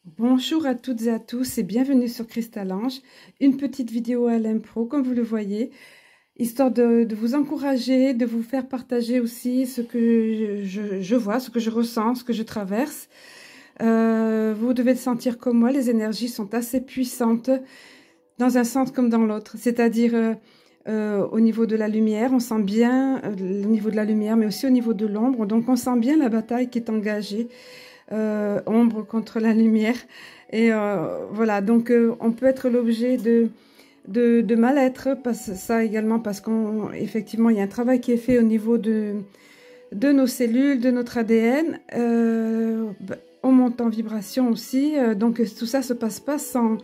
Bonjour à toutes et à tous et bienvenue sur Crystalange, une petite vidéo à l'impro comme vous le voyez, histoire de vous encourager, de vous faire partager aussi ce que je vois, ce que je ressens, ce que je traverse. Vous devez le sentir comme moi, les énergies sont assez puissantes dans un sens comme dans l'autre, c'est-à-dire au niveau de la lumière, on sent bien au niveau de la lumière mais aussi au niveau de l'ombre, donc on sent bien la bataille qui est engagée. Ombre contre la lumière. Et voilà, donc on peut être l'objet de mal-être, ça également parce qu'effectivement, il y a un travail qui est fait au niveau de nos cellules, de notre ADN. On monte en vibration aussi, donc tout ça se passe pas sans...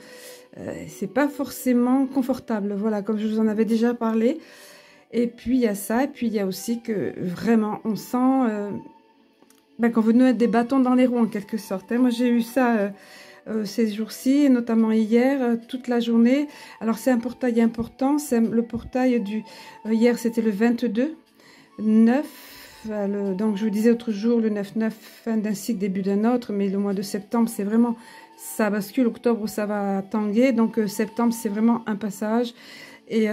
c'est pas forcément confortable, voilà, comme je vous en avais déjà parlé. Et puis il y a ça, et puis il y a aussi que vraiment on sent... qu'on veut nous mettre des bâtons dans les roues en quelque sorte. Moi j'ai eu ça ces jours-ci, notamment hier, toute la journée. Alors c'est un portail important, c'est le portail du... hier c'était le 22, 9, donc je vous disais l'autre jour le 9-9, fin d'un cycle, début d'un autre, mais le mois de septembre c'est vraiment... ça bascule, octobre ça va tanguer, donc septembre c'est vraiment un passage. Et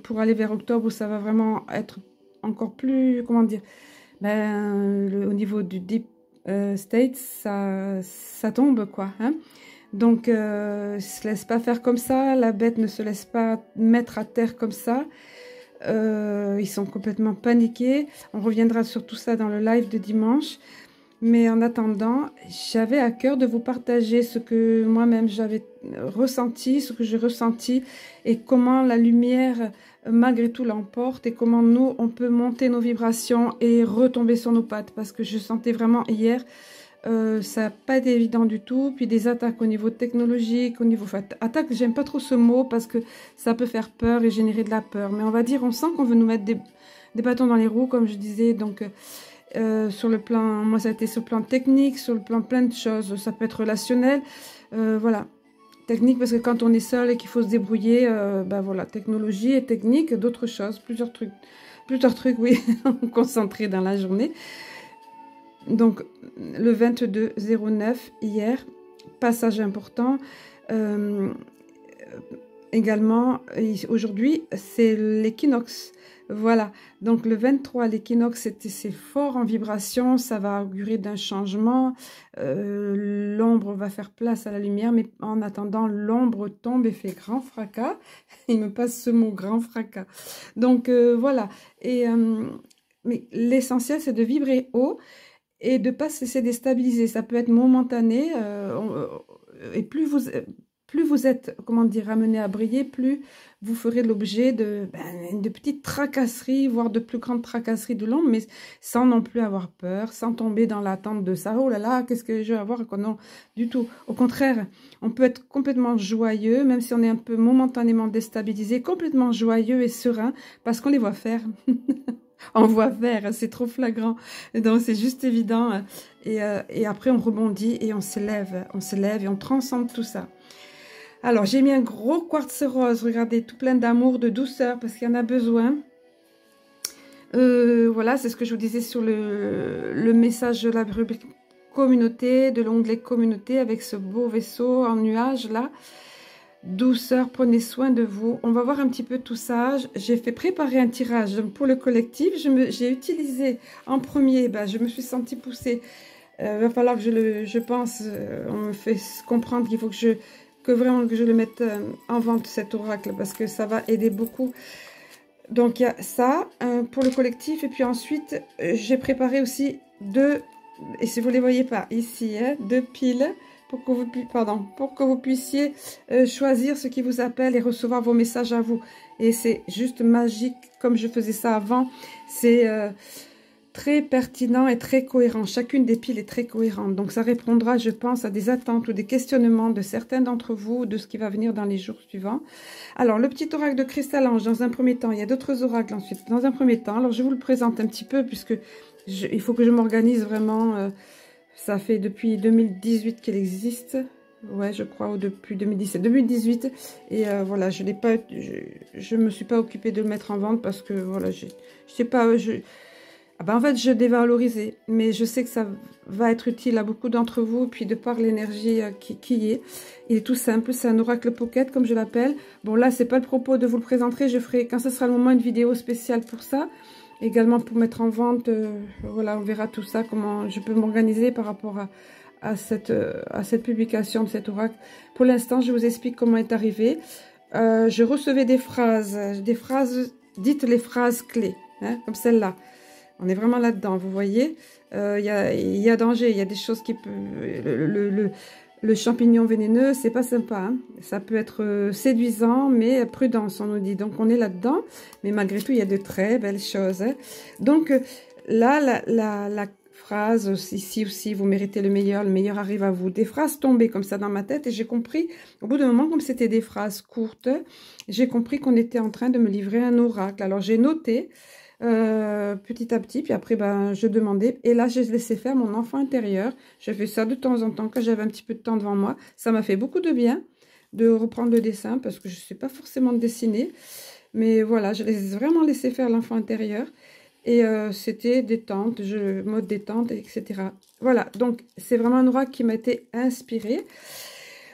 pour aller vers octobre ça va vraiment être encore plus, comment dire... au niveau du deep state, ça tombe, quoi. Hein. Donc, se laisse pas faire comme ça. La bête ne se laisse pas mettre à terre comme ça. Ils sont complètement paniqués. On reviendra sur tout ça dans le live de dimanche. Mais en attendant, j'avais à cœur de vous partager ce que moi-même j'avais ressenti, ce que j'ai ressenti et comment la lumière malgré tout l'emporte et comment nous on peut monter nos vibrations et retomber sur nos pattes parce que je sentais vraiment hier ça n'a pas été évident du tout, puis des attaques au niveau technologique, au niveau... Enfin, attaque, j'aime pas trop ce mot parce que ça peut faire peur et générer de la peur, mais on va dire, on sent qu'on veut nous mettre des bâtons dans les roues, comme je disais, donc... sur le plan, moi ça a été sur le plan technique, sur le plan plein de choses, ça peut être relationnel, voilà, technique parce que quand on est seul et qu'il faut se débrouiller, voilà, technologie et technique, d'autres choses, plusieurs trucs, oui, concentrés dans la journée. Donc le 22-09 hier, passage important, également aujourd'hui c'est l'équinoxe. Voilà, donc le 23, l'équinoxe, c'est fort en vibration, ça va augurer d'un changement, l'ombre va faire place à la lumière, mais en attendant, l'ombre tombe et fait grand fracas, il me passe ce mot, grand fracas. Donc voilà, et, mais l'essentiel c'est de vibrer haut et de ne pas se laisser déstabiliser, ça peut être momentané, et plus vous êtes, comment dire, amené à briller, plus vous ferez l'objet de petites tracasseries, voire de plus grandes tracasseries de l'ombre, mais sans non plus avoir peur, sans tomber dans l'attente de ça. Oh là là, qu'est-ce que je vais avoir? Non, du tout. Au contraire, on peut être complètement joyeux, même si on est un peu momentanément déstabilisé, complètement joyeux et serein, parce qu'on les voit faire. On voit faire, c'est trop flagrant. Donc c'est juste évident. Et après on rebondit et on s'élève et on transcende tout ça. Alors, j'ai mis un gros quartz rose, regardez, tout plein d'amour, de douceur, parce qu'il y en a besoin. Voilà, c'est ce que je vous disais sur le message de la rubrique communauté, de l'onglet communauté, avec ce beau vaisseau en nuage, là. Douceur, prenez soin de vous. On va voir un petit peu tout ça. J'ai fait préparer un tirage pour le collectif. J'ai utilisé en premier, je me suis sentie poussée. Va falloir que je pense, on me fait comprendre qu'il faut que vraiment que je le mette en vente, cet oracle, parce que ça va aider beaucoup. Donc il y a ça pour le collectif, et puis ensuite j'ai préparé aussi deux, et si vous ne les voyez pas ici, hein, deux piles pour que vous puissiez choisir ce qui vous appelle et recevoir vos messages à vous. Et c'est juste magique, comme je faisais ça avant, c'est... très pertinent et très cohérent. Chacune des piles est très cohérente. Donc, ça répondra, je pense, à des attentes ou des questionnements de certains d'entre vous, de ce qui va venir dans les jours suivants. Alors, le petit oracle de Crystalange, dans un premier temps. Il y a d'autres oracles ensuite. Dans un premier temps, alors je vous le présente un petit peu, puisque il faut que je m'organise vraiment. Ça fait depuis 2018 qu'elle existe. Ouais, je crois, ou depuis 2017, 2018. Et voilà, je me suis pas occupée de le mettre en vente parce que, voilà, je sais pas... Ah ben, en fait, je dévalorisais, mais je sais que ça va être utile à beaucoup d'entre vous, puis de par l'énergie qui y est. Il est tout simple, c'est un oracle pocket, comme je l'appelle. Bon, là, c'est pas le propos de vous le présenter, je ferai, quand ce sera le moment, une vidéo spéciale pour ça. Également pour mettre en vente, voilà, on verra tout ça, comment je peux m'organiser par rapport à cette publication de cet oracle. Pour l'instant, je vous explique comment est arrivé. Je recevais des phrases, dites les phrases clés, hein, comme celle-là. On est vraiment là-dedans, vous voyez. Il y a danger, il y a des choses qui peuvent... Le champignon vénéneux, c'est pas sympa. Hein. Ça peut être séduisant, mais prudence, on nous dit. Donc, on est là-dedans. Mais malgré tout, il y a de très belles choses. Hein. Donc, là, la phrase, ici aussi, vous méritez le meilleur arrive à vous. Des phrases tombées comme ça dans ma tête. Et j'ai compris, au bout d'un moment, comme c'était des phrases courtes, j'ai compris qu'on était en train de me livrer un oracle. Alors, j'ai noté... petit à petit, puis après ben, je demandais, et là j'ai laissé faire mon enfant intérieur. Je fais ça de temps en temps quand j'avais un petit peu de temps devant moi. Ça m'a fait beaucoup de bien de reprendre le dessin parce que je ne sais pas forcément dessiner, mais voilà, je les ai vraiment laissé faire l'enfant intérieur et c'était détente, mode détente, etc. Voilà, donc c'est vraiment un oracle qui m'a été inspiré.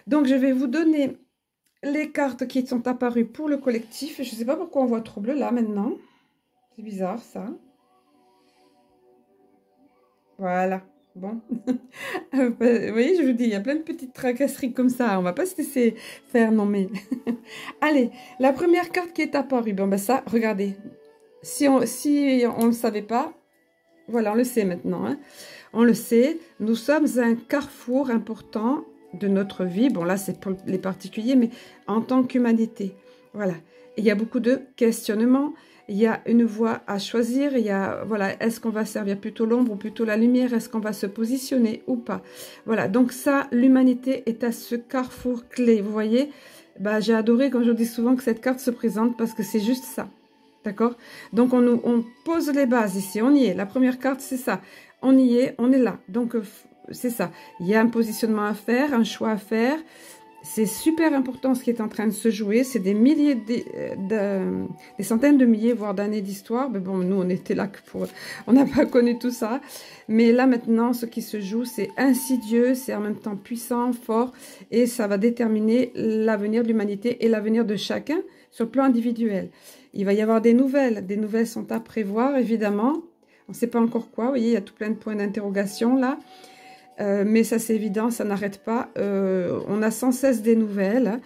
Donc je vais vous donner les cartes qui sont apparues pour le collectif. Je ne sais pas pourquoi on voit trop bleu là maintenant. C'est bizarre, ça. Voilà. Bon. Vous voyez, je vous dis, il y a plein de petites tracasseries comme ça. On va pas se laisser faire, non mais... Allez, la première carte qui est apparue. Bon, ben ça, regardez. Si on ne le savait pas, voilà, on le sait maintenant. Hein. On le sait, nous sommes à un carrefour important de notre vie. Bon, là, c'est pour les particuliers, mais en tant qu'humanité. Voilà. Il y a beaucoup de questionnements. Il y a une voie à choisir, il y a, voilà, est-ce qu'on va servir plutôt l'ombre ou plutôt la lumière, est-ce qu'on va se positionner ou pas. Voilà, donc ça, l'humanité est à ce carrefour clé, vous voyez. Bah, j'ai adoré, comme je dis souvent, que cette carte se présente parce que c'est juste ça, d'accord. Donc on pose les bases ici, on y est, la première carte c'est ça, on y est, on est là, donc c'est ça. Il y a un positionnement à faire, un choix à faire. C'est super important ce qui est en train de se jouer. C'est des milliers, des centaines de milliers, voire d'années d'histoire. Mais bon, nous, on était là que pour... On n'a pas connu tout ça. Mais là, maintenant, ce qui se joue, c'est insidieux, c'est en même temps puissant, fort. Et ça va déterminer l'avenir de l'humanité et l'avenir de chacun sur le plan individuel. Il va y avoir des nouvelles. Des nouvelles sont à prévoir, évidemment. On ne sait pas encore quoi. Vous voyez, il y a tout plein de points d'interrogation là. Mais ça c'est évident, ça n'arrête pas. On a sans cesse des nouvelles, hein,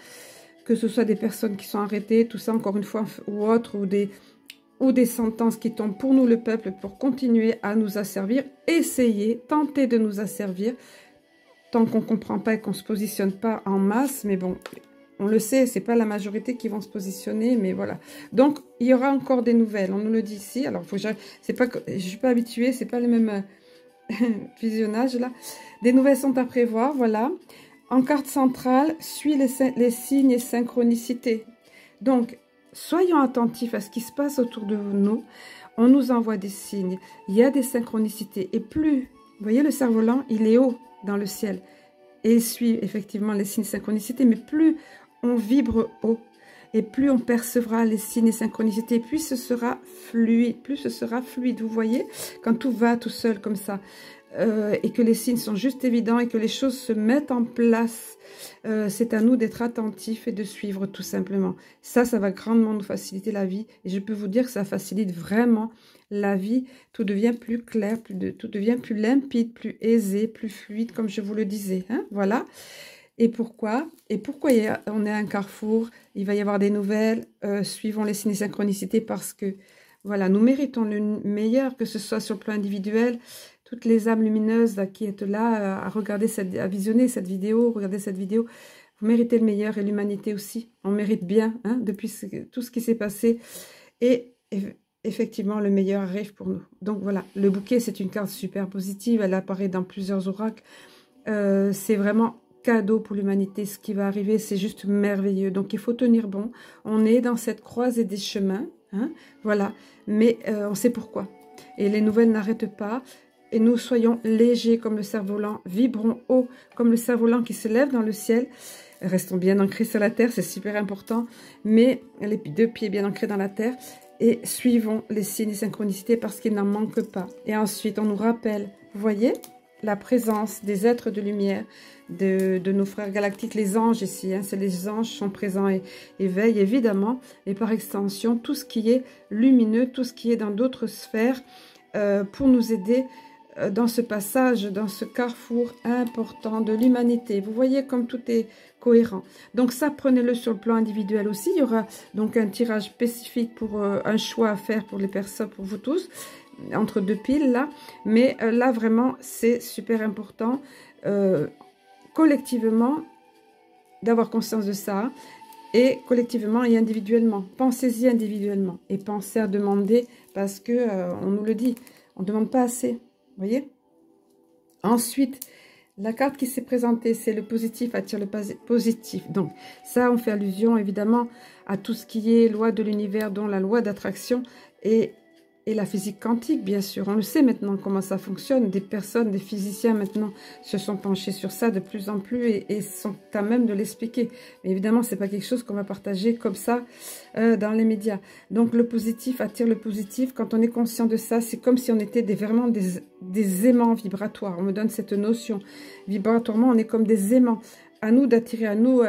que ce soit des personnes qui sont arrêtées, tout ça encore une fois, ou autres, ou des sentences qui tombent pour nous le peuple, pour continuer à nous asservir, essayer, tenter de nous asservir, tant qu'on ne comprend pas et qu'on ne se positionne pas en masse, mais bon, on le sait, c'est pas la majorité qui vont se positionner, mais voilà. Donc, il y aura encore des nouvelles, on nous le dit ici, alors faut que je suis pas habituée, c'est pas le même... visionnage là. Des nouvelles sont à prévoir, voilà. En carte centrale, suis les signes et synchronicités. Donc, soyons attentifs à ce qui se passe autour de nous. On nous envoie des signes. Il y a des synchronicités. Et plus, vous voyez le cerf-volant, il est haut dans le ciel. Et il suit effectivement les signes et synchronicités. Mais plus on vibre haut, et plus on percevra les signes et synchronicités, plus ce sera fluide, vous voyez, quand tout va tout seul comme ça, et que les signes sont juste évidents et que les choses se mettent en place, c'est à nous d'être attentifs et de suivre tout simplement. Ça va grandement nous faciliter la vie, et je peux vous dire que ça facilite vraiment la vie. Tout devient plus clair, tout devient plus limpide, plus aisé, plus fluide, comme je vous le disais, hein, voilà. Et pourquoi on est à un carrefour? Il va y avoir des nouvelles, suivons les signes et synchronicités parce que, voilà, nous méritons le meilleur, que ce soit sur le plan individuel. Toutes les âmes lumineuses là, qui êtes là à regarder, à visionner cette vidéo, regarder cette vidéo, vous méritez le meilleur et l'humanité aussi. On mérite bien, hein, depuis tout ce qui s'est passé. Et effectivement, le meilleur arrive pour nous. Donc voilà, le bouquet, c'est une carte super positive. Elle apparaît dans plusieurs oracles. C'est vraiment... cadeau pour l'humanité, ce qui va arriver, c'est juste merveilleux. Donc, il faut tenir bon. On est dans cette croisée des chemins, hein, voilà. Mais on sait pourquoi. Et les nouvelles n'arrêtent pas. Et nous soyons légers comme le cerf-volant, vibrons haut comme le cerf-volant qui se lève dans le ciel. Restons bien ancrés sur la terre, c'est super important. Mais les deux pieds bien ancrés dans la terre. et suivons les signes et synchronicités parce qu'il n'en manque pas. Et ensuite, on nous rappelle, vous voyez, la présence des êtres de lumière, de nos frères galactiques, les anges ici, hein, c'est les anges sont présents et veillent évidemment, et par extension, tout ce qui est lumineux, tout ce qui est dans d'autres sphères, pour nous aider dans ce passage, dans ce carrefour important de l'humanité. Vous voyez comme tout est cohérent. Donc ça, prenez-le sur le plan individuel aussi. Il y aura donc un tirage spécifique pour un choix à faire pour les personnes, pour vous tous, entre deux piles là. Mais là, vraiment, c'est super important, collectivement, d'avoir conscience de ça. Et collectivement et individuellement. Pensez-y individuellement. Et pensez à demander, parce que on nous le dit, on ne demande pas assez. Vous voyez? Ensuite, la carte qui s'est présentée, c'est le positif attire le positif. Donc, ça, on fait allusion évidemment à tout ce qui est loi de l'univers, dont la loi d'attraction et la physique quantique, bien sûr. On le sait maintenant comment ça fonctionne. Des personnes, des physiciens maintenant se sont penchés sur ça de plus en plus et sont à même de l'expliquer. Mais évidemment, c'est pas quelque chose qu'on va partager comme ça dans les médias. Donc, le positif attire le positif. Quand on est conscient de ça, c'est comme si on était vraiment des aimants vibratoires. On me donne cette notion. Vibratoirement, on est comme des aimants. À nous d'attirer à nous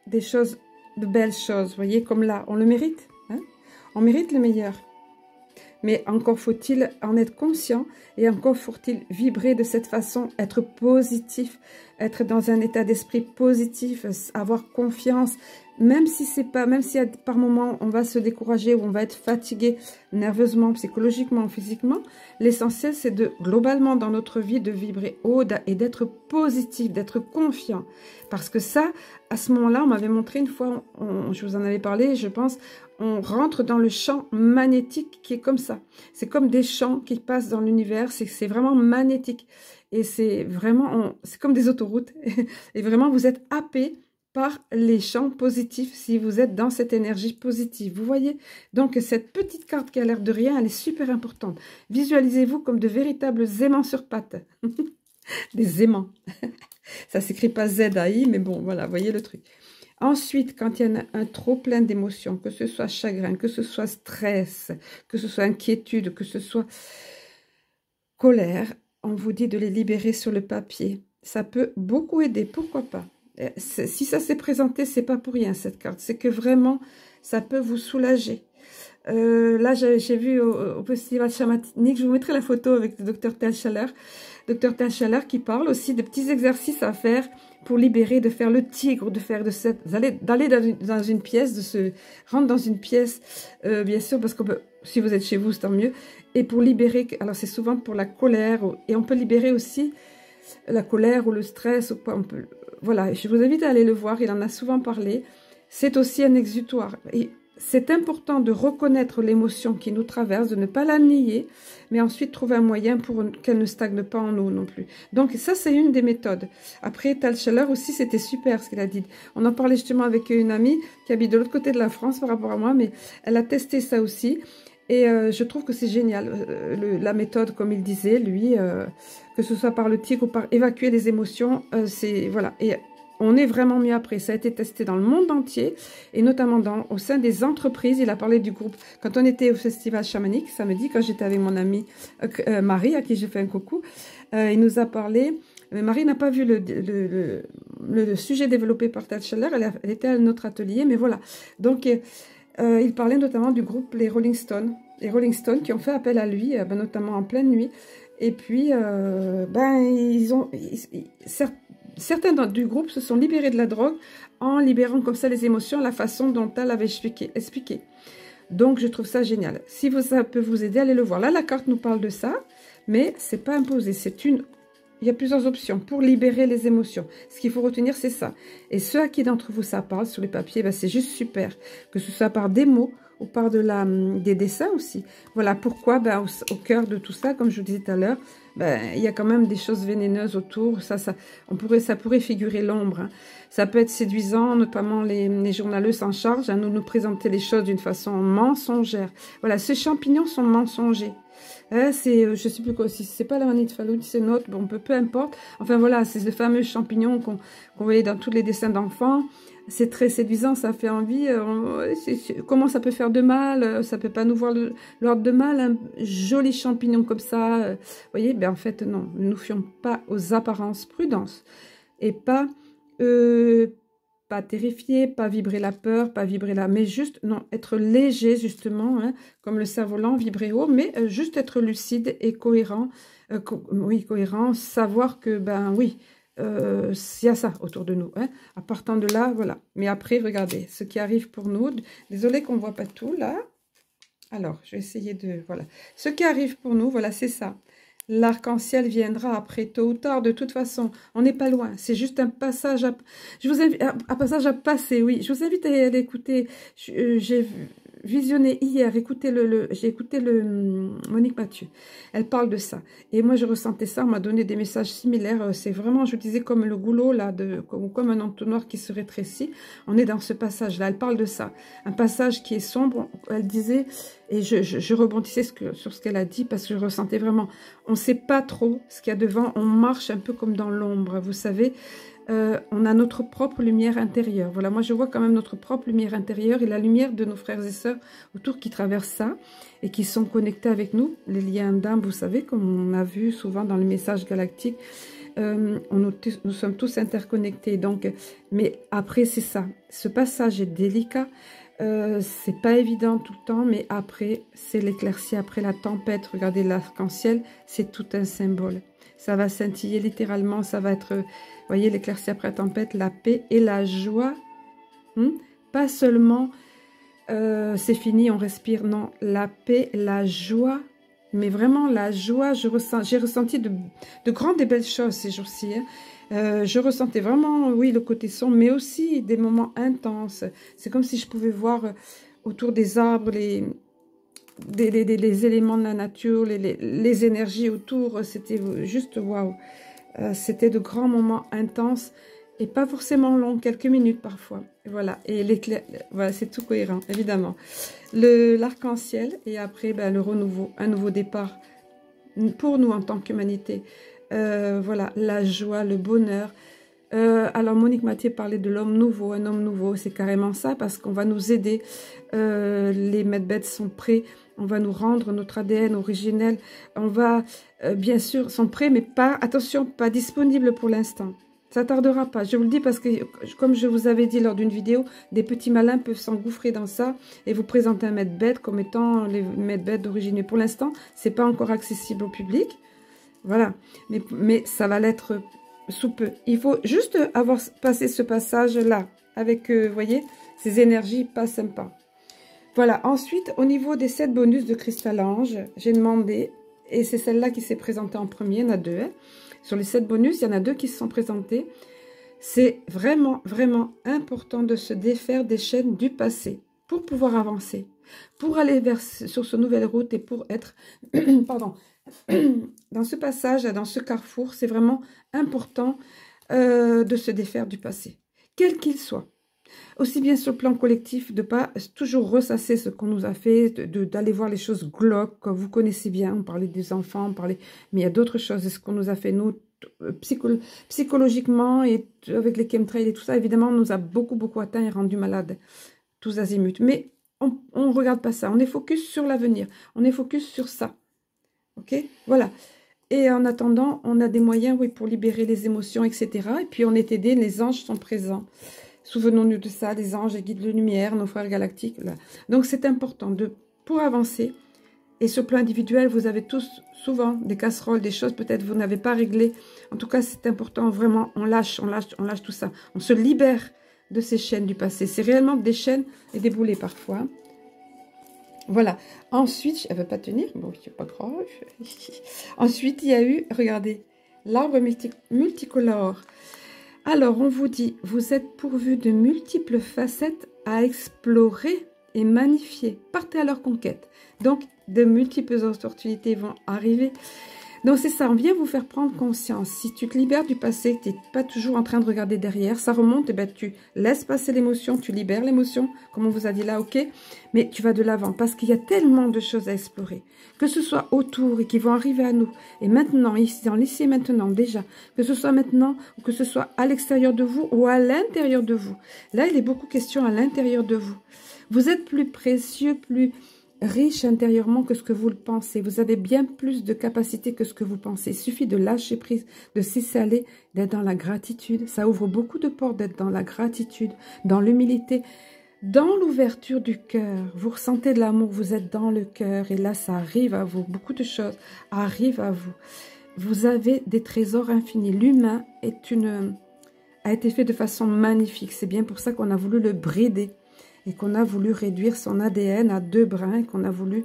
des choses, de belles choses. Vous voyez, comme là, on le mérite. Hein? On mérite le meilleur. Mais encore faut-il en être conscient et encore faut-il vibrer de cette façon, être positif, être dans un état d'esprit positif, avoir confiance, même si par moments on va se décourager ou on va être fatigué nerveusement, psychologiquement, physiquement, l'essentiel c'est de globalement dans notre vie de vibrer haut et d'être positif, d'être confiant. Parce que ça, à ce moment-là, on m'avait montré une fois, je vous en avais parlé, je pense, on rentre dans le champ magnétique qui est comme ça. C'est comme des champs qui passent dans l'univers, c'est vraiment magnétique. Et c'est vraiment, c'est comme des autoroutes. Et vraiment, vous êtes happé par les champs positifs si vous êtes dans cette énergie positive. Vous voyez? Donc, cette petite carte qui a l'air de rien, elle est super importante. Visualisez-vous comme de véritables aimants sur pattes. Des aimants. Ça s'écrit pas Z-A-I, mais bon, voilà, voyez le truc. Ensuite, quand il y a un trop plein d'émotions, que ce soit chagrin, que ce soit stress, que ce soit inquiétude, que ce soit colère, on vous dit de les libérer sur le papier. Ça peut beaucoup aider, pourquoi pas. Si ça s'est présenté, c'est pas pour rien cette carte. C'est que vraiment, ça peut vous soulager. Là, j'ai vu au festival chamanique, je vous mettrai la photo avec le docteur Tel Chaleur. Docteur Tel Chaleur qui parle aussi de petits exercices à faire pour libérer, de faire le tigre, d'aller dans une pièce, de se rendre dans une pièce, bien sûr, parce que si vous êtes chez vous, c'est tant mieux. Et pour libérer, alors c'est souvent pour la colère, et on peut libérer aussi la colère ou le stress, ou quoi, voilà, je vous invite à aller le voir, il en a souvent parlé. C'est aussi un exutoire. Et c'est important de reconnaître l'émotion qui nous traverse, de ne pas la nier, mais ensuite trouver un moyen pour qu'elle ne stagne pas en nous non plus. Donc ça, c'est une des méthodes. Après, Tal Chaleur aussi, c'était super ce qu'il a dit. On en parlait justement avec une amie qui habite de l'autre côté de la France par rapport à moi, mais elle a testé ça aussi. Et je trouve que c'est génial, la méthode, comme il disait, lui, que ce soit par le tigre ou par évacuer les émotions, c'est, voilà. Et on est vraiment mieux après. Ça a été testé dans le monde entier, et notamment au sein des entreprises. Il a parlé du groupe. Quand on était au festival chamanique, samedi, quand j'étais avec mon amie Marie, à qui j'ai fait un coucou, il nous a parlé. Mais Marie n'a pas vu le sujet développé par Tal Chaleur, elle était à notre atelier, mais voilà. Donc, il parlait notamment du groupe les Rolling Stones. Les Rolling Stones qui ont fait appel à lui, notamment en pleine nuit. Et puis, certains du groupe se sont libérés de la drogue en libérant comme ça les émotions, la façon dont elle avait expliqué. Donc, je trouve ça génial. Si ça peut vous aider, allez le voir. Là, la carte nous parle de ça, mais c'est pas imposé. Il y a plusieurs options pour libérer les émotions. Ce qu'il faut retenir, c'est ça. Et ceux à qui d'entre vous ça parle sur les papiers, c'est juste super. Que ce soit par des mots ou par des dessins aussi. Voilà pourquoi, au cœur de tout ça, comme je vous disais tout à l'heure, il y a quand même des choses vénéneuses autour. Ça pourrait figurer l'ombre. Hein. Ça peut être séduisant, notamment les journalistes s'en chargent, nous présenter les choses d'une façon mensongère. Voilà, ces champignons sont mensongers. Hein, c'est, je sais plus quoi, si c'est pas la manite phalloïde, c'est notre, bon, peu importe. Enfin voilà, c'est le fameux champignon qu'on voyait dans tous les dessins d'enfants. C'est très séduisant, ça fait envie. Comment ça peut faire de mal? Ça peut pas nous voir l'ordre de mal, un joli champignon comme ça. Vous voyez, ben en fait non, ne nous fions pas aux apparences, prudence. Et pas terrifier, pas vibrer la peur, pas vibrer mais juste, non, être léger justement, hein, comme le cerf-volant, vibrer haut, mais juste être lucide et cohérent, oui, cohérent, savoir que, ben oui, il y a ça autour de nous, hein. À partant de là, voilà. Mais après, regardez, ce qui arrive pour nous, désolé qu'on ne voit pas tout là, alors, je vais essayer de, voilà, ce qui arrive pour nous, voilà, c'est ça. L'arc-en-ciel viendra après, tôt ou tard, de toute façon. On n'est pas loin. C'est juste un passage je vous invite, un passage à passer, oui. Je vous invite à aller écouter. J'ai visionné hier, j'ai écouté Monique Mathieu. Elle parle de ça. Et moi, je ressentais ça. On m'a donné des messages similaires. C'est vraiment, je vous disais, comme le goulot, là, comme un entonnoir qui se rétrécit. On est dans ce passage-là. Elle parle de ça. Un passage qui est sombre. Elle disait... Et je rebondissais sur ce qu'elle a dit parce que je ressentais vraiment, on ne sait pas trop ce qu'il y a devant, on marche un peu comme dans l'ombre, vous savez, on a notre propre lumière intérieure. Voilà, moi je vois quand même notre propre lumière intérieure et la lumière de nos frères et sœurs autour qui traversent ça et qui sont connectés avec nous, les liens d'âme, vous savez, comme on a vu souvent dans le message galactique. Nous sommes tous interconnectés, donc, mais après c'est ça, ce passage est délicat. C'est pas évident tout le temps, mais après, c'est l'éclaircie, après la tempête. Regardez l'arc-en-ciel, c'est tout un symbole. Ça va scintiller littéralement, ça va être, vous voyez, l'éclaircie après la tempête, la paix et la joie. Pas seulement, c'est fini, on respire, non, la paix, la joie, mais vraiment la joie, j'ai ressenti de grandes et belles choses ces jours-ci, hein. Je ressentais vraiment, oui, le côté sombre, mais aussi des moments intenses. C'est comme si je pouvais voir autour des arbres les éléments de la nature, les énergies autour. C'était juste waouh. C'était de grands moments intenses et pas forcément longs, quelques minutes parfois. Voilà, et l'éclair, voilà, c'est tout cohérent, évidemment. L'arc-en-ciel et après ben, le renouveau, un nouveau départ pour nous en tant qu'humanité. Voilà, la joie, le bonheur. Alors Monique Mathieu parlait de l'homme nouveau, un homme nouveau, c'est carrément ça parce qu'on va nous aider, les medbeds sont prêts, on va nous rendre notre ADN originel, on va, bien sûr, sont prêts mais pas, attention, pas disponibles pour l'instant. Ça tardera pas, je vous le dis parce que, comme je vous avais dit lors d'une vidéo, des petits malins peuvent s'engouffrer dans ça et vous présenter un medbed comme étant les medbeds d'origine. Pour l'instant, c'est pas encore accessible au public. Voilà, mais ça va l'être sous peu. Il faut juste avoir passé ce passage-là, avec, vous voyez, ces énergies pas sympas. Voilà, ensuite, au niveau des 7 bonus de Cristal Ange, j'ai demandé, et c'est celle-là qui s'est présentée en premier, il y en a 2. Hein. Sur les 7 bonus, il y en a 2 qui se sont présentés. C'est vraiment, vraiment important de se défaire des chaînes du passé pour pouvoir avancer, pour aller sur ce nouvelle route et pour être, pardon, dans ce passage, dans ce carrefour, c'est vraiment important de se défaire du passé, quel qu'il soit. Aussi bien sur le plan collectif, de ne pas toujours ressasser ce qu'on nous a fait, d'aller voir les choses glauques, que vous connaissez bien, on parlait des enfants, mais il y a d'autres choses, ce qu'on nous a fait, nous, psychologiquement, et avec les chemtrails et tout ça, évidemment, nous a beaucoup, beaucoup atteint et rendu malades, tous azimuts. Mais on ne regarde pas ça, on est focus sur l'avenir, on est focus sur ça. Ok, voilà. Et en attendant, on a des moyens, oui, pour libérer les émotions, etc. Et puis on est aidé, les anges sont présents. Souvenons-nous de ça, les anges, les guides de lumière, nos frères galactiques. Là. Donc c'est important pour avancer. Et sur le plan individuel, vous avez tous souvent des casseroles, des choses peut-être vous n'avez pas réglées. En tout cas, c'est important, vraiment, on lâche tout ça. On se libère de ces chaînes du passé. C'est réellement des chaînes et des boulets parfois. Voilà. Ensuite, elle ne veut pas tenir. Bon, c'est pas grave. Ensuite, il y a eu, regardez, l'arbre multicolore. Alors, on vous dit, vous êtes pourvu de multiples facettes à explorer et magnifier. Partez à leur conquête. Donc, de multiples opportunités vont arriver. Donc c'est ça, on vient vous faire prendre conscience. Si tu te libères du passé, tu n'es pas toujours en train de regarder derrière, ça remonte, et ben tu laisses passer l'émotion, tu libères l'émotion, comme on vous a dit là, ok, mais tu vas de l'avant, parce qu'il y a tellement de choses à explorer, que ce soit autour et qui vont arriver à nous, et maintenant, ici, dans l'ici et maintenant, déjà, que ce soit maintenant, ou que ce soit à l'extérieur de vous, ou à l'intérieur de vous. Là, il est beaucoup question à l'intérieur de vous. Vous êtes plus précieux, plus riche intérieurement que ce que vous le pensez. Vous avez bien plus de capacité que ce que vous pensez. Il suffit de lâcher prise, de se laisser aller, d'être dans la gratitude. Ça ouvre beaucoup de portes d'être dans la gratitude, dans l'humilité, dans l'ouverture du cœur. Vous ressentez de l'amour, vous êtes dans le cœur et là, ça arrive à vous. Beaucoup de choses arrivent à vous. Vous avez des trésors infinis. L'humain a été fait de façon magnifique. C'est bien pour ça qu'on a voulu le brider. Et qu'on a voulu réduire son ADN à 2 brins, et qu'on a voulu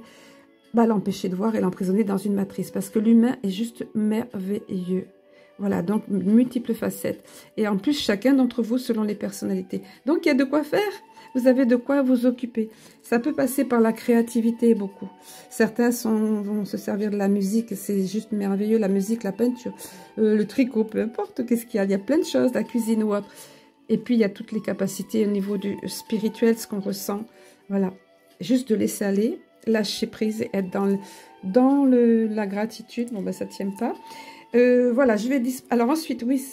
l'empêcher de voir et l'emprisonner dans une matrice. Parce que l'humain est juste merveilleux. Voilà, donc multiples facettes. Et en plus, chacun d'entre vous selon les personnalités. Donc, il y a de quoi faire. Vous avez de quoi vous occuper. Ça peut passer par la créativité beaucoup. Certains vont se servir de la musique. C'est juste merveilleux, la musique, la peinture, le tricot, peu importe qu'est-ce qu'il y a. Il y a plein de choses, la cuisine ou autre. Et puis, il y a toutes les capacités au niveau du spirituel, ce qu'on ressent. Voilà. Juste de laisser aller, lâcher prise et être dans la gratitude. Bon, ben, ça ne tient pas. Voilà, je vais... Alors ensuite, oui...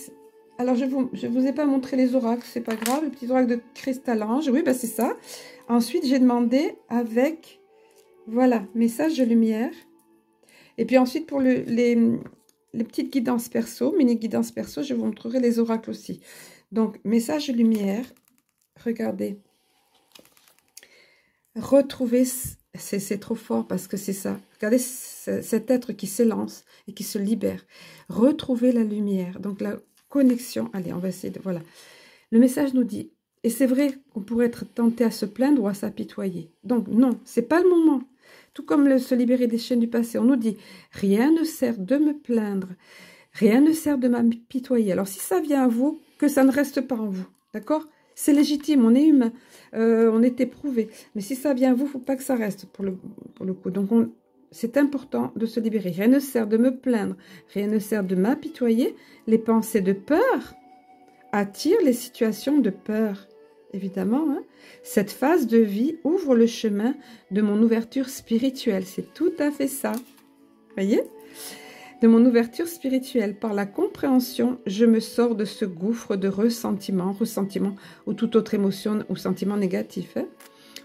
Alors, je vous ai pas montré les oracles, c'est pas grave. Le petit oracle de Cristal-Ange, oui, ben, c'est ça. Ensuite, j'ai demandé avec... Voilà, message de lumière. Et puis ensuite, pour les petites guidances perso, mini guidances perso, je vous montrerai les oracles aussi. Donc, message de lumière, regardez. Retrouvez, c'est trop fort parce que c'est ça. Regardez cet être qui s'élance et qui se libère. Retrouvez la lumière, donc la connexion. Allez, on va essayer de... Voilà. Le message nous dit, et c'est vrai qu'on pourrait être tenté à se plaindre ou à s'apitoyer. Donc, non, c'est pas le moment. Tout comme se libérer des chaînes du passé. On nous dit, rien ne sert de me plaindre. Rien ne sert de m'apitoyer. Alors, si ça vient à vous, que ça ne reste pas en vous. D'accord? C'est légitime, on est humain. On est éprouvé. Mais si ça vient à vous, il ne faut pas que ça reste pour le coup. Donc, c'est important de se libérer. Rien ne sert de me plaindre. Rien ne sert de m'apitoyer. Les pensées de peur attirent les situations de peur. Évidemment, hein? Cette phase de vie ouvre le chemin de mon ouverture spirituelle. C'est tout à fait ça. Voyez? De mon ouverture spirituelle. Par la compréhension, je me sors de ce gouffre de ressentiment ou toute autre émotion ou sentiment négatif. Hein?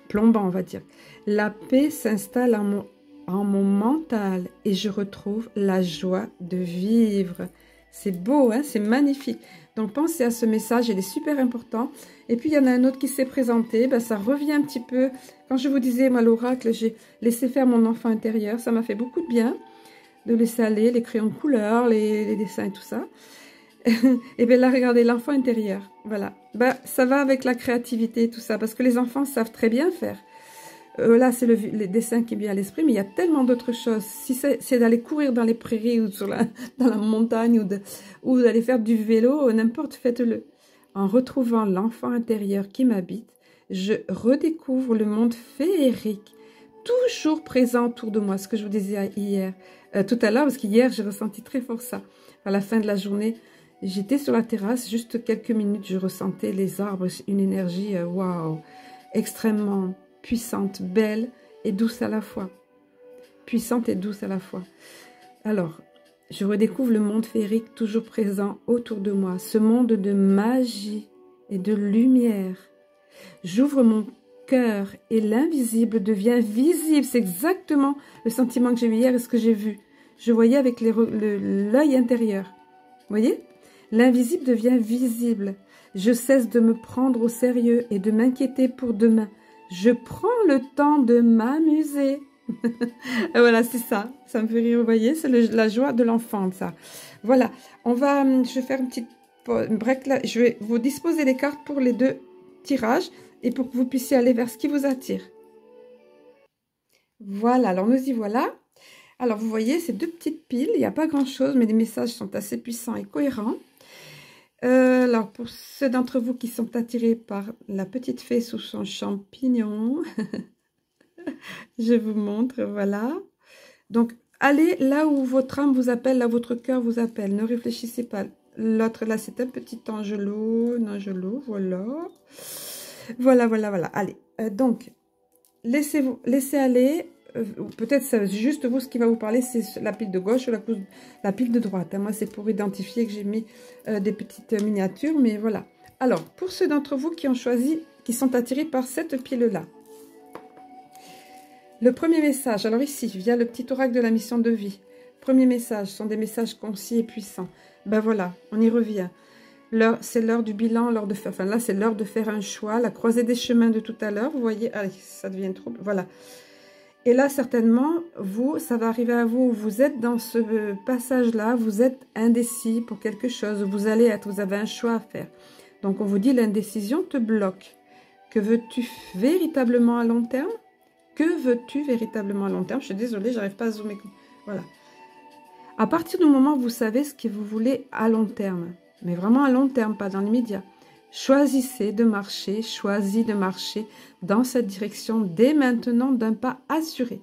Plombant, on va dire. La paix s'installe en mon mental et je retrouve la joie de vivre. C'est beau, hein? C'est magnifique. Donc, pensez à ce message, il est super important. Et puis, il y en a un autre qui s'est présenté. Ben, ça revient un petit peu. Quand je vous disais, moi, l'oracle, j'ai laissé faire mon enfant intérieur. Ça m'a fait beaucoup de bien de laisser aller les crayons de couleur, les dessins et tout ça. Et bien là, regardez, l'enfant intérieur. Voilà. Ben, ça va avec la créativité et tout ça. Parce que les enfants savent très bien faire. Là, c'est les dessins qui viennent à l'esprit, mais il y a tellement d'autres choses. Si c'est d'aller courir dans les prairies ou dans la montagne ou d'aller faire du vélo, n'importe, faites-le. En retrouvant l'enfant intérieur qui m'habite, je redécouvre le monde féerique, toujours présent autour de moi, ce que je vous disais hier, tout à l'heure, parce qu'hier, j'ai ressenti très fort ça. À la fin de la journée, j'étais sur la terrasse, juste quelques minutes, je ressentais les arbres, une énergie, waouh, extrêmement puissante, belle et douce à la fois. Puissante et douce à la fois. Alors, je redécouvre le monde féerique toujours présent autour de moi. Ce monde de magie et de lumière. J'ouvre mon cœur et l'invisible devient visible. C'est exactement le sentiment que j'ai eu hier et ce que j'ai vu. Je voyais avec l'œil intérieur. Vous voyez? L'invisible devient visible. Je cesse de me prendre au sérieux et de m'inquiéter pour demain. Je prends le temps de m'amuser. Voilà, c'est ça. Ça me fait rire, vous voyez. C'est la joie de l'enfant, ça. Voilà. Je vais faire une petite break là. Je vais vous disposer les cartes pour les 2 tirages et pour que vous puissiez aller vers ce qui vous attire. Voilà. Alors, nous y voilà. Alors, vous voyez, ces 2 petites piles. Il n'y a pas grand-chose, mais les messages sont assez puissants et cohérents. Alors, pour ceux d'entre vous qui sont attirés par la petite fée sous son champignon, je vous montre, voilà. Donc, allez là où votre âme vous appelle, là où votre cœur vous appelle. Ne réfléchissez pas. L'autre, là, c'est un petit angelot, voilà. Voilà. Allez, donc, laissez aller. Peut-être c'est juste vous, ce qui va vous parler, c'est la pile de gauche ou la pile de droite. Moi, c'est pour identifier que j'ai mis des petites miniatures, mais voilà. Alors, pour ceux d'entre vous qui ont choisi, qui sont attirés par cette pile-là, le premier message, alors ici, via le petit oracle de la mission de vie, premier message, sont des messages concis et puissants. Ben voilà, on y revient. C'est l'heure du bilan, l'heure de faire, enfin là, c'est l'heure de faire un choix, la croisée des chemins de tout à l'heure, vous voyez, allez, ça devient trop, voilà. Et là, certainement, vous, ça va arriver à vous, vous êtes dans ce passage-là, vous êtes indécis pour quelque chose, vous allez être, vous avez un choix à faire. Donc, on vous dit, l'indécision te bloque. Que veux-tu véritablement à long terme? Que veux-tu véritablement à long terme? Je suis désolée, j'arrive pas à zoomer. Voilà. À partir du moment où vous savez ce que vous voulez à long terme, mais vraiment à long terme, pas dans l'immédiat, choisissez de marcher, choisis de marcher dans cette direction dès maintenant d'un pas assuré.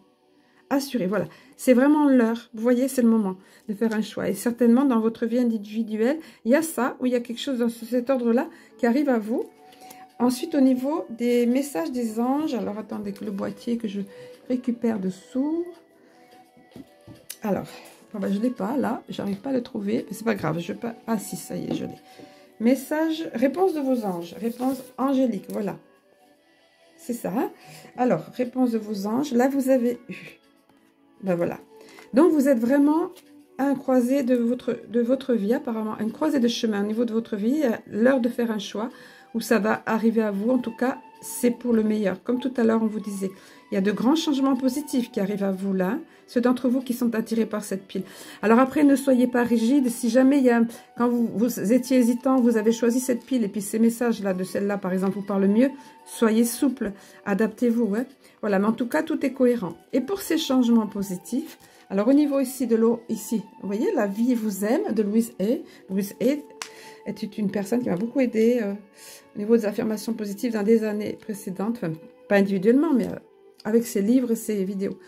Assuré, voilà. C'est vraiment l'heure. Vous voyez, c'est le moment de faire un choix. Et certainement, dans votre vie individuelle, il y a ça, ou il y a quelque chose dans cet ordre-là qui arrive à vous. Ensuite, au niveau des messages des anges, alors attendez que le boîtier que je récupère dessous. Alors, oh ben, je ne l'ai pas là, j'arrive pas à le trouver, mais c'est pas grave, je pas. Ah si, ça y est, je l'ai. Message, réponse de vos anges, réponse angélique, voilà. C'est ça. Hein? Alors, réponse de vos anges, là vous avez eu. Ben voilà. Donc vous êtes vraiment à un croisé de votre vie, apparemment, un croisé de chemin au niveau de votre vie, l'heure de faire un choix, où ça va arriver à vous, en tout cas, c'est pour le meilleur. Comme tout à l'heure, on vous disait, il y a de grands changements positifs qui arrivent à vous là, ceux d'entre vous qui sont attirés par cette pile. Alors après, ne soyez pas rigide. Si jamais, quand vous étiez hésitant, vous avez choisi cette pile, et puis ces messages-là, de celle-là, par exemple, vous parlent mieux, soyez souple, adaptez-vous. Hein. Voilà, mais en tout cas, tout est cohérent. Et pour ces changements positifs, alors au niveau ici de l'eau, ici, vous voyez, la vie vous aime, de Louise A. Louise A est une personne qui m'a beaucoup aidée au niveau des affirmations positives dans des années précédentes, enfin, pas individuellement, mais avec ses livres et ses vidéos.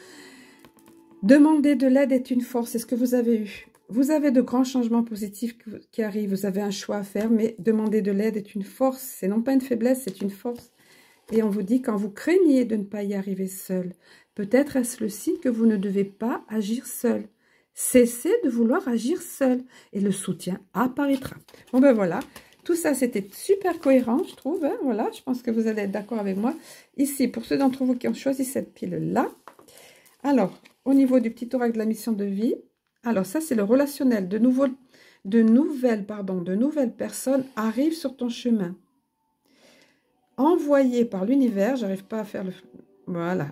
Demander de l'aide est une force, c'est ce que vous avez eu. Vous avez de grands changements positifs qui arrivent, vous avez un choix à faire, mais demander de l'aide est une force, c'est non pas une faiblesse, c'est une force. Et on vous dit, quand vous craignez de ne pas y arriver seul, peut-être est-ce le signe que vous ne devez pas agir seul. Cessez de vouloir agir seul et le soutien apparaîtra. Bon ben voilà, tout ça c'était super cohérent je trouve. Hein, voilà, je pense que vous allez être d'accord avec moi. Ici, pour ceux d'entre vous qui ont choisi cette pile-là, alors au niveau du petit oracle de la mission de vie, alors ça c'est le relationnel. De nouvelles personnes arrivent sur ton chemin. Envoyées par l'univers, j'arrive pas à faire le... Voilà.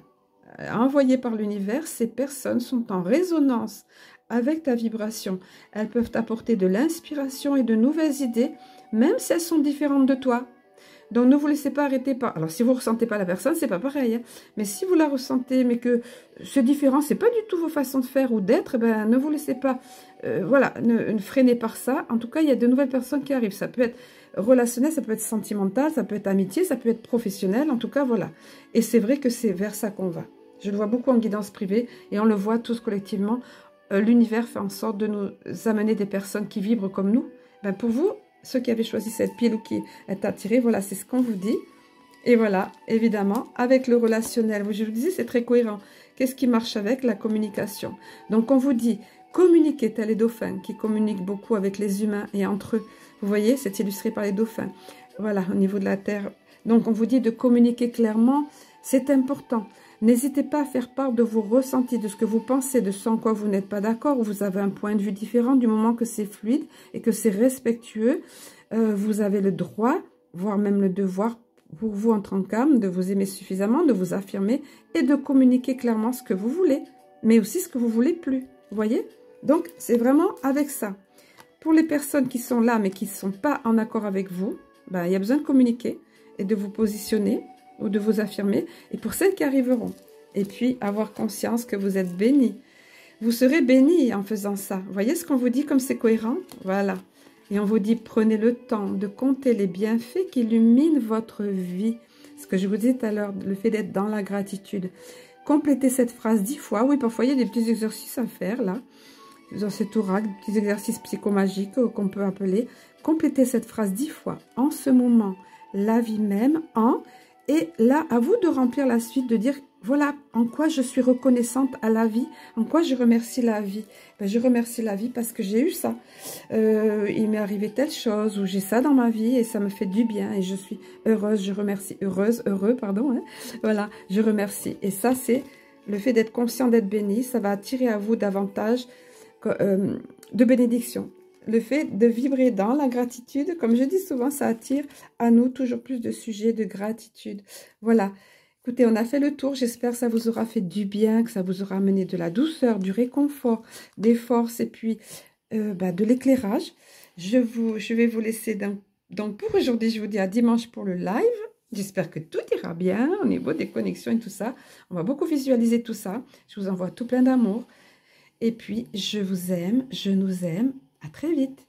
Envoyées par l'univers, ces personnes sont en résonance avec ta vibration. Elles peuvent t'apporter de l'inspiration et de nouvelles idées, même si elles sont différentes de toi. Donc, ne vous laissez pas arrêter par... Alors, si vous ne ressentez pas la personne, c'est pas pareil. Hein. Mais si vous la ressentez, mais que c'est différent, c'est pas du tout vos façons de faire ou d'être, ben, ne vous laissez pas... voilà, ne freinez par ça. En tout cas, il y a de nouvelles personnes qui arrivent. Ça peut être relationnel, ça peut être sentimental, ça peut être amitié, ça peut être professionnel. En tout cas, voilà. Et c'est vrai que c'est vers ça qu'on va. Je le vois beaucoup en guidance privée et on le voit tous collectivement. L'univers fait en sorte de nous amener des personnes qui vibrent comme nous. Ben, pour vous, ceux qui avaient choisi cette pile ou qui est attiré, voilà, c'est ce qu'on vous dit. Et voilà, évidemment, avec le relationnel, je vous disais, c'est très cohérent. Qu'est-ce qui marche avec? La communication. Donc, on vous dit, communiquez, tel les dauphins, qui communiquent beaucoup avec les humains et entre eux. Vous voyez, c'est illustré par les dauphins. Voilà, au niveau de la Terre. Donc, on vous dit de communiquer clairement, c'est important. N'hésitez pas à faire part de vos ressentis, de ce que vous pensez, de ce en quoi vous n'êtes pas d'accord, ou vous avez un point de vue différent, du moment que c'est fluide et que c'est respectueux. Vous avez le droit, voire même le devoir, pour vous en tant qu'âme, de vous aimer suffisamment, de vous affirmer et de communiquer clairement ce que vous voulez, mais aussi ce que vous voulez plus. Vous voyez? Donc, c'est vraiment avec ça. Pour les personnes qui sont là, mais qui ne sont pas en accord avec vous, ben, il y a besoin de communiquer et de vous positionner ou de vous affirmer, et pour celles qui arriveront. Et puis, avoir conscience que vous êtes bénis. Vous serez bénis en faisant ça. Vous voyez ce qu'on vous dit comme c'est cohérent? Voilà. Et on vous dit, prenez le temps de compter les bienfaits qui illuminent votre vie. Ce que je vous disais tout à l'heure, le fait d'être dans la gratitude. complétez cette phrase 10 fois. Oui, parfois, il y a des petits exercices à faire, là. Dans cet oracle, des petits exercices psychomagiques qu'on peut appeler. Complétez cette phrase 10 fois. En ce moment, la vie même, en... Et là, à vous de remplir la suite, de dire, voilà, en quoi je suis reconnaissante à la vie, en quoi je remercie la vie. Ben, je remercie la vie parce que j'ai eu ça. Il m'est arrivé telle chose, ou j'ai ça dans ma vie et ça me fait du bien et je suis heureuse, je remercie, heureux, pardon. Hein. Voilà, je remercie. Et ça, c'est le fait d'être conscient, d'être béni, ça va attirer à vous davantage de bénédictions. Le fait de vibrer dans la gratitude, comme je dis souvent, ça attire à nous toujours plus de sujets de gratitude. Voilà. Écoutez, on a fait le tour. J'espère que ça vous aura fait du bien, que ça vous aura amené de la douceur, du réconfort, des forces et puis de l'éclairage. Je vais vous laisser. Donc pour aujourd'hui, je vous dis à dimanche pour le live. J'espère que tout ira bien au niveau des connexions et tout ça. On va beaucoup visualiser tout ça. Je vous envoie tout plein d'amour. Et puis, je vous aime, je nous aime. À très vite.